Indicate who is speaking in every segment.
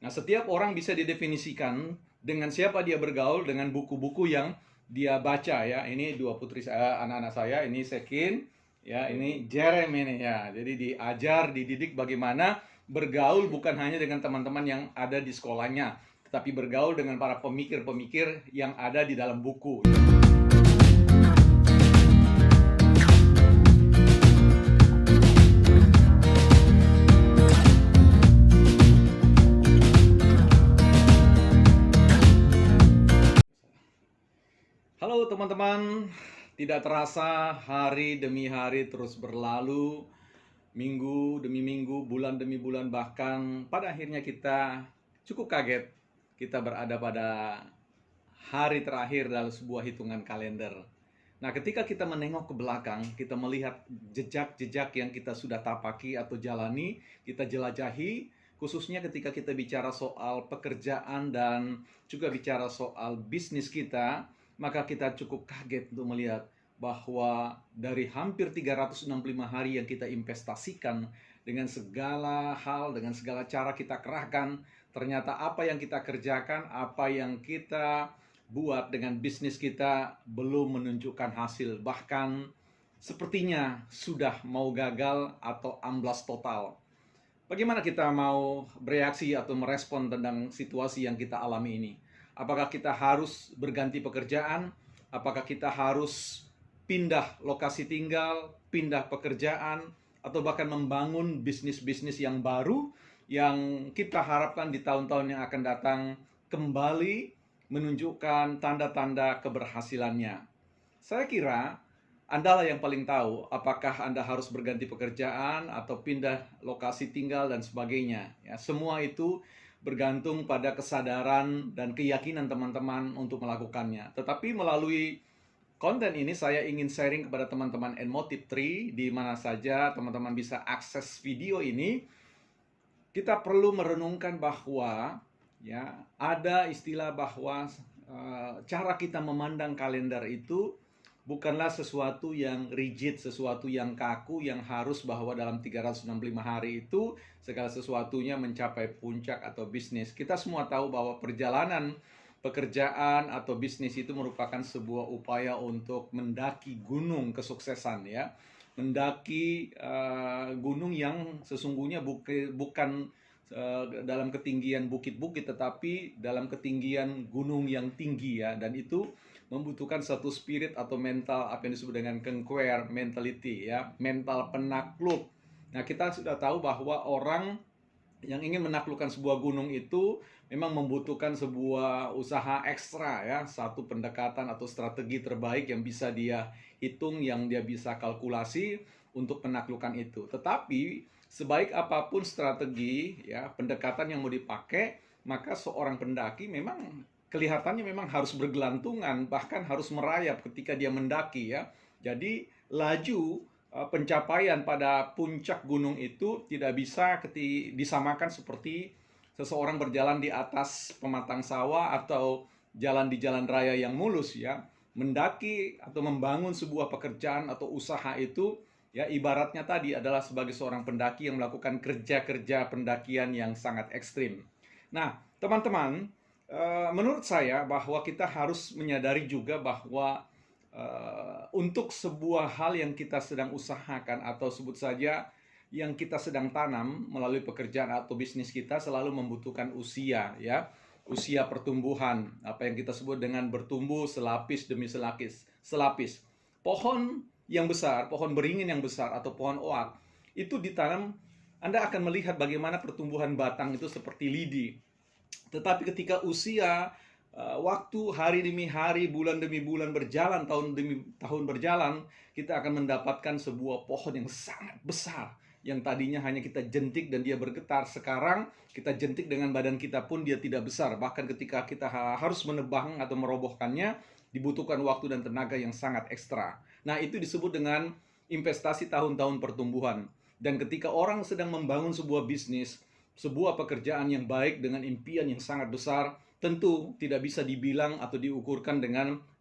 Speaker 1: Nah, setiap orang bisa didefinisikan dengan siapa dia bergaul, dengan buku-buku yang dia baca ya. Ini dua putri saya, anak-anak saya, ini Sekin, ya, ini Jerem ini ya. Jadi diajar, dididik bagaimana bergaul bukan hanya dengan teman-teman yang ada di sekolahnya, tetapi bergaul dengan para pemikir-pemikir yang ada di dalam buku. Halo teman-teman, tidak terasa hari demi hari terus berlalu, minggu demi minggu, bulan demi bulan, bahkan pada akhirnya kita cukup kaget. Kita berada pada hari terakhir dalam sebuah hitungan kalender. Nah, ketika kita menengok ke belakang, kita melihat jejak-jejak yang kita sudah tapaki atau jalani, kita jelajahi, khususnya ketika kita bicara soal pekerjaan dan juga bicara soal bisnis kita, maka kita cukup kaget untuk melihat bahwa dari hampir 365 hari yang kita investasikan dengan segala hal, dengan segala cara kita kerahkan, ternyata apa yang kita kerjakan, apa yang kita buat dengan bisnis kita belum menunjukkan hasil. Bahkan sepertinya sudah mau gagal atau amblas total. Bagaimana kita mau bereaksi atau merespon tentang situasi yang kita alami ini? Apakah kita harus berganti pekerjaan? Apakah kita harus pindah lokasi tinggal, pindah pekerjaan, atau bahkan membangun bisnis-bisnis yang baru yang kita harapkan di tahun-tahun yang akan datang kembali menunjukkan tanda-tanda keberhasilannya? Saya kira Anda lah yang paling tahu apakah Anda harus berganti pekerjaan atau pindah lokasi tinggal dan sebagainya. Ya, semua itu bergantung pada kesadaran dan keyakinan teman-teman untuk melakukannya. Tetapi melalui konten ini saya ingin sharing kepada teman-teman Nmotive Tree, di mana saja teman-teman bisa akses video ini. Kita perlu merenungkan bahwa ya ada istilah bahwa cara kita memandang kalender itu bukanlah sesuatu yang rigid, sesuatu yang kaku, yang harus bahwa dalam 365 hari itu segala sesuatunya mencapai puncak atau bisnis. Kita semua tahu bahwa perjalanan pekerjaan atau bisnis itu merupakan sebuah upaya untuk mendaki gunung kesuksesan ya. Mendaki gunung yang sesungguhnya bukan dalam ketinggian bukit-bukit, tetapi dalam ketinggian gunung yang tinggi ya. Dan itu membutuhkan satu spirit atau mental, apa yang disebut dengan conquer mentality ya, mental penakluk. Nah, kita sudah tahu bahwa orang yang ingin menaklukkan sebuah gunung itu memang membutuhkan sebuah usaha ekstra ya, satu pendekatan atau strategi terbaik yang bisa dia hitung, yang dia bisa kalkulasi untuk menaklukkan itu. Tetapi sebaik apapun strategi ya, pendekatan yang mau dipakai, maka seorang pendaki memang kelihatannya memang harus bergelantungan, bahkan harus merayap ketika dia mendaki ya. Jadi laju pencapaian pada puncak gunung itu tidak bisa disamakan seperti seseorang berjalan di atas pematang sawah atau jalan di jalan raya yang mulus ya. Mendaki atau membangun sebuah pekerjaan atau usaha itu ya ibaratnya tadi adalah sebagai seorang pendaki yang melakukan kerja-kerja pendakian yang sangat ekstrim. Nah, teman-teman, menurut saya bahwa kita harus menyadari juga bahwa untuk sebuah hal yang kita sedang usahakan atau sebut saja yang kita sedang tanam melalui pekerjaan atau bisnis kita selalu membutuhkan usia ya, usia pertumbuhan, apa yang kita sebut dengan bertumbuh selapis demi selapis. Pohon yang besar, pohon beringin yang besar atau pohon oak itu ditanam, Anda akan melihat bagaimana pertumbuhan batang itu seperti lidi. Tetapi ketika usia, waktu hari demi hari, bulan demi bulan berjalan, tahun demi tahun berjalan, kita akan mendapatkan sebuah pohon yang sangat besar, yang tadinya hanya kita jentik dan dia bergetar. Sekarang kita jentik dengan badan kita pun dia tidak besar. Bahkan ketika kita harus menebang atau merobohkannya, dibutuhkan waktu dan tenaga yang sangat ekstra. Nah, itu disebut dengan investasi tahun-tahun pertumbuhan. Dan ketika orang sedang membangun sebuah bisnis, sebuah pekerjaan yang baik dengan impian yang sangat besar, tentu tidak bisa dibilang atau diukurkan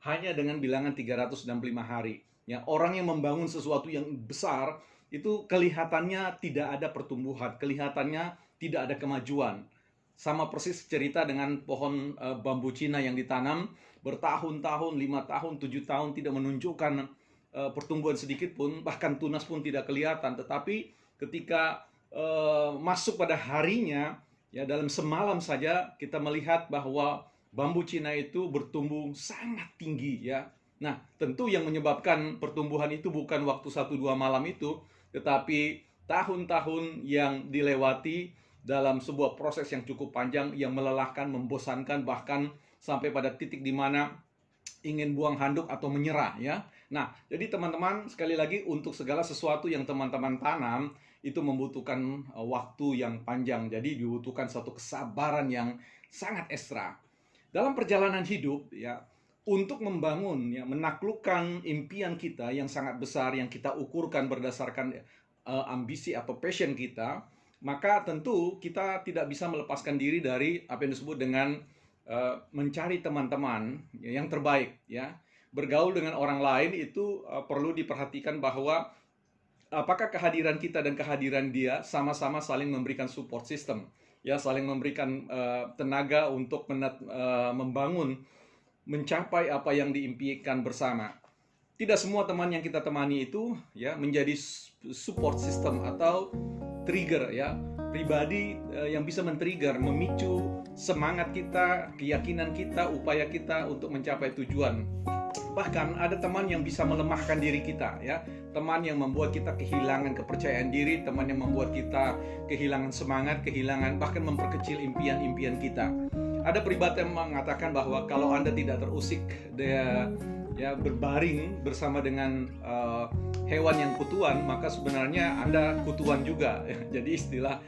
Speaker 1: hanya dengan bilangan 365 hari. Ya, orang yang membangun sesuatu yang besar itu kelihatannya tidak ada pertumbuhan, kelihatannya tidak ada kemajuan. Sama persis cerita dengan pohon bambu Cina yang ditanam bertahun-tahun, 5 tahun, 7 tahun tidak menunjukkan pertumbuhan sedikit pun, bahkan tunas pun tidak kelihatan. Tetapi ketika masuk pada harinya, ya dalam semalam saja kita melihat bahwa bambu Cina itu bertumbuh sangat tinggi ya. Nah, tentu yang menyebabkan pertumbuhan itu bukan waktu 1-2 malam itu, tetapi tahun-tahun yang dilewati dalam sebuah proses yang cukup panjang, yang melelahkan, membosankan, bahkan sampai pada titik di mana ingin buang handuk atau menyerah ya. Nah, jadi teman-teman, sekali lagi, untuk segala sesuatu yang teman-teman tanam itu membutuhkan waktu yang panjang. Jadi dibutuhkan satu kesabaran yang sangat ekstra. Dalam perjalanan hidup ya, untuk membangun ya, menaklukkan impian kita yang sangat besar yang kita ukurkan berdasarkan ambisi atau passion kita, maka tentu kita tidak bisa melepaskan diri dari apa yang disebut dengan mencari teman-teman yang terbaik ya. Bergaul dengan orang lain itu perlu diperhatikan bahwa apakah kehadiran kita dan kehadiran dia sama-sama saling memberikan support system ya, saling memberikan tenaga untuk membangun, mencapai apa yang diimpikan bersama. Tidak semua teman yang kita temani itu ya menjadi support system atau trigger ya, pribadi yang bisa men-trigger, memicu semangat kita, keyakinan kita, upaya kita untuk mencapai tujuan. Bahkan ada teman yang bisa melemahkan diri kita ya, teman yang membuat kita kehilangan kepercayaan diri, teman yang membuat kita kehilangan semangat, kehilangan, bahkan memperkecil impian-impian kita. Ada peribahasa yang mengatakan bahwa kalau Anda tidak terusik dia ya berbaring bersama dengan hewan yang kutuan, maka sebenarnya Anda kutuan juga. Jadi istilah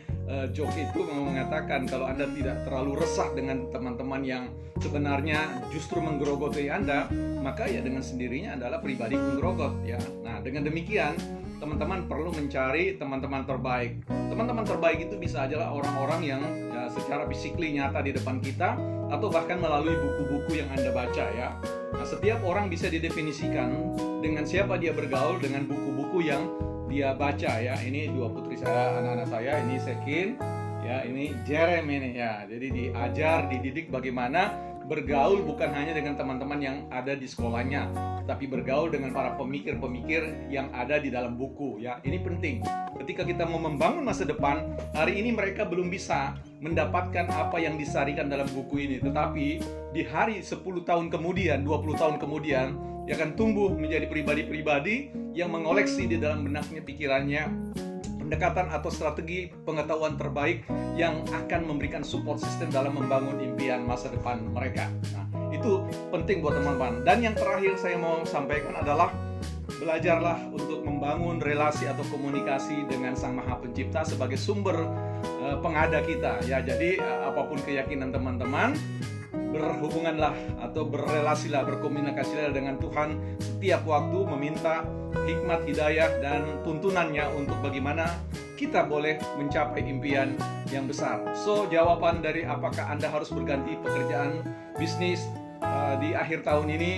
Speaker 1: joke itu mengatakan kalau Anda tidak terlalu resah dengan teman-teman yang sebenarnya justru menggerogoti Anda, maka ya dengan sendirinya adalah pribadi penggerogot ya. Nah, dengan demikian teman-teman perlu mencari teman-teman terbaik. Teman-teman terbaik itu bisa aja orang-orang yang ya, secara fisikly nyata di depan kita, atau bahkan melalui buku-buku yang Anda baca ya. Nah, setiap orang bisa didefinisikan dengan siapa dia bergaul, dengan buku-buku yang dia baca ya. Ini dua putri saya, anak-anak saya, ini Sekin ya, ini Jerem ini ya. Jadi diajar, dididik bagaimana bergaul bukan hanya dengan teman-teman yang ada di sekolahnya, tapi bergaul dengan para pemikir-pemikir yang ada di dalam buku ya. Ini penting. Ketika kita mau membangun masa depan, hari ini mereka belum bisa mendapatkan apa yang disarikan dalam buku ini, tetapi di hari 10 tahun kemudian, 20 tahun kemudian, dia akan tumbuh menjadi pribadi-pribadi yang mengoleksi di dalam benaknya, pikirannya, pendekatan atau strategi pengetahuan terbaik yang akan memberikan support system dalam membangun impian masa depan mereka. Nah, itu penting buat teman-teman. Dan yang terakhir saya mau sampaikan adalah belajarlah untuk membangun relasi atau komunikasi dengan Sang Maha Pencipta sebagai sumber pengada kita ya. Jadi apapun keyakinan teman-teman, berhubunganlah atau berrelasilah, berkomunikasilah dengan Tuhan setiap waktu, meminta hikmat, hidayah, dan tuntunannya untuk bagaimana kita boleh mencapai impian yang besar. So, jawaban dari apakah Anda harus berganti pekerjaan bisnis di akhir tahun ini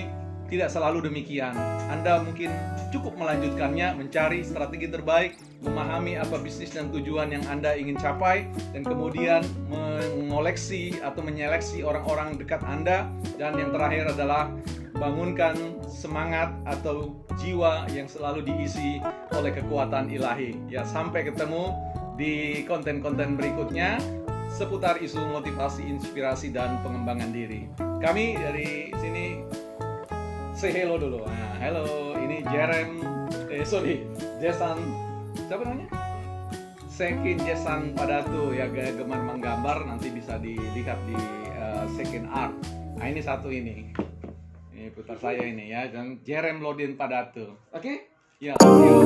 Speaker 1: tidak selalu demikian. Anda mungkin cukup melanjutkannya, mencari strategi terbaik, memahami apa bisnis dan tujuan yang Anda ingin capai, dan kemudian mengoleksi atau menyeleksi orang-orang dekat Anda. Dan yang terakhir adalah bangunkan semangat atau jiwa yang selalu diisi oleh kekuatan ilahi. Ya, sampai ketemu di konten-konten berikutnya seputar isu motivasi, inspirasi, dan pengembangan diri. Kami dari sini say hello dulu. Nah, hello, ini Jerem, Jesan, siapa namanya? Sekin Jesan Padatu ya, gemar menggambar, nanti bisa dilihat di Sekin Art. Nah, ini satu ini putar saya ini ya, dan Jerem Lodin Padatu. Oke? Ya, see you.